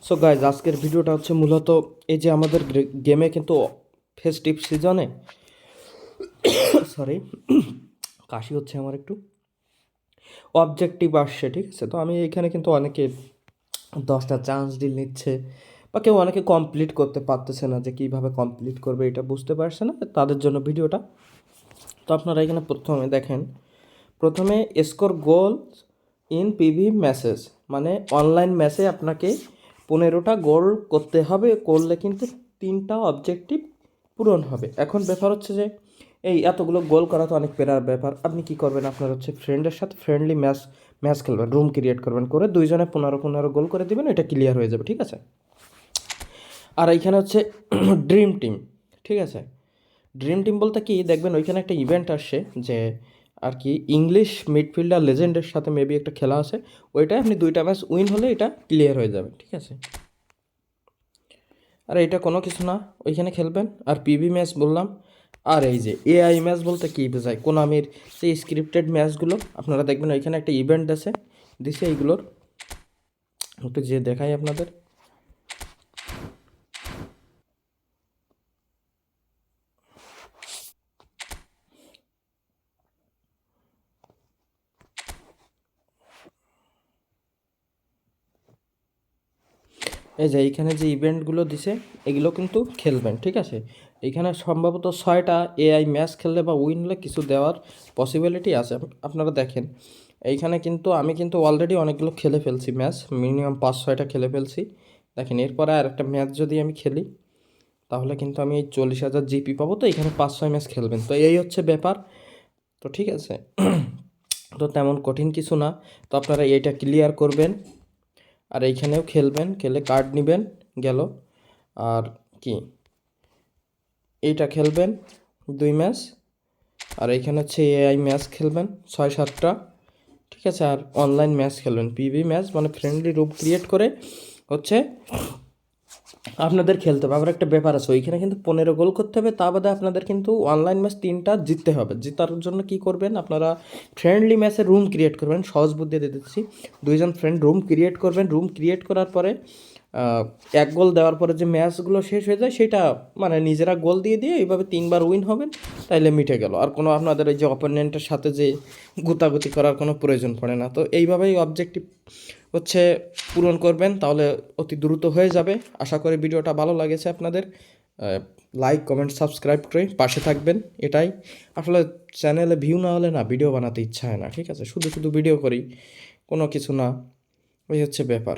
So guys আজকের ভিডিওটা হচ্ছে মূলত এই যে আমাদের গেমে কিন্তু ফেস্টিভ সিজনে সরি কাশি হচ্ছে আমার একটু অবজেক্টিভ আসছে, ঠিক আছে। তো আমি এখানে কিন্তু অনেকে 10টা চান্স ডিল নিচ্ছে বা কেউ অনেকে কমপ্লিট করতে পারতেছে না, যে কীভাবে কমপ্লিট করবে এটা বুঝতে পারছে না, তাদের জন্য ভিডিওটা। তো আপনারা এখানে প্রথমে দেখেন, প্রথমে score goal in PV matches, মানে অনলাইন ম্যাচে আপনাকে 15টা গোল করতে হবে, করলে কিন্তু 3টা অবজেক্টিভ পূরণ হবে। এখন ব্যাপার হচ্ছে যে এই এতগুলো গোল করা তো অনেক পেরার ব্যাপার। আপনি কি করবেন, আপনার হচ্ছে ফ্রেন্ডের সাথে ফ্রেন্ডলি ম্যাচ খেলবেন, রুম ক্রিয়েট করবেন, করে দুইজনে 15 গোল করে দিবেন, এটা ক্লিয়ার হয়ে যাবে, ঠিক আছে। আর এইখানে হচ্ছে ড্রিম টিম, ঠিক আছে। ড্রিম টিম বলতে কি, দেখবেন ওইখানে একটা ইভেন্ট আসছে যে আর কি ইংলিশ মিডফিল্ডার লেজেন্ডের সাথে মেবি একটা খেলা আছে, ওইটাই আপনি 2টা ম্যাচ উইন হলে এটা ক্লিয়ার হয়ে যাবে, ঠিক আছে। আর এটা কোনো কিছু না, ওইখানে খেলবেন। আর পিভি ম্যাচ বললাম। আর এই যে এআই ম্যাচ বলতে কী বোঝায়, কোনামির সেই স্ক্রিপ্টেড ম্যাচগুলো আপনারা দেখবেন ওইখানে একটা ইভেন্ট দিছে এইগুলোর, একটু যে দেখাই আপনাদের। এই যে এইখানে যে ইভেন্টগুলো দিছে এগুলো কিন্তু খেলবেন, ঠিক আছে। এইখানে সম্ভবত 6টা এআই ম্যাচ খেললে বা উইন হলে কিছু দেওয়ার পসিবিলিটি আছে, আপনারা দেখেন। এইখানে কিন্তু আমি কিন্তু অলরেডি অনেকগুলো খেলে ফেলছি ম্যাচ, মিনিমাম 5-6টা খেলে ফেলছি। দেখেন এরপরে আর একটা ম্যাচ যদি আমি খেলি তাহলে কিন্তু আমি এই 40,000 জিপি পাবো। তো এখানে 5-6 ম্যাচ খেলবেন, তো এই হচ্ছে ব্যাপার। তো ঠিক আছে, তো তেমন কঠিন কিছু না। তো আপনারা এইটা ক্লিয়ার করবেন, আর এইখানেও খেলবেন, খেলে কার্ড নেবেন গেল। আর কি এইটা খেলবেন 2 ম্যাচ, আর এইখানে হচ্ছে এআই ম্যাচ খেলবেন 6-7টা, ঠিক আছে। আর অনলাইন ম্যাচ খেলবেন, পিভি ম্যাচ মানে ফ্রেন্ডলি রুম ক্রিয়েট করে হচ্ছে আপনাদের খেলতে হবে। আবার একটা ব্যাপার আছে, ওইখানে কিন্তু 15 গোল করতে হবে, তা বাদে আপনাদের কিন্তু অনলাইন ম্যাচ 3টা জিততে হবে। জেতার জন্য কি করবেন, আপনারা ফ্রেন্ডলি ম্যাচে রুম ক্রিয়েট করবেন, সহজ বুদ্ধি দিয়ে দিচ্ছি। 2জন ফ্রেন্ড রুম ক্রিয়েট করবেন, রুম ক্রিয়েট করার পরে 1 গোল দেওয়ার পরে যে ম্যাচগুলো শেষ হয়ে যায় সেটা মানে নিজেরা গোল দিয়ে দিয়ে এইভাবে 3বার উইন হবেন, তাইলে মিটে গেল। আর কোনো আপনাদের এই যে অপোনেন্টের সাথে যে গুতাগুতি করার কোনো প্রয়োজন পড়ে না। তো এইভাবেই অবজেক্টিভ হচ্ছে পূরণ করবেন, তাহলে অতি দ্রুত হয়ে যাবে। আশা করি ভিডিওটা ভালো লাগেছে আপনাদের। লাইক কমেন্ট সাবস্ক্রাইব করে পাশে থাকবেন, এটাই। আসলে চ্যানেলে ভিউ না হলে না ভিডিও বানাতে ইচ্ছা হয় না, ঠিক আছে। শুধু শুধু ভিডিও করি, কোনো কিছু না, ওই হচ্ছে ব্যাপার।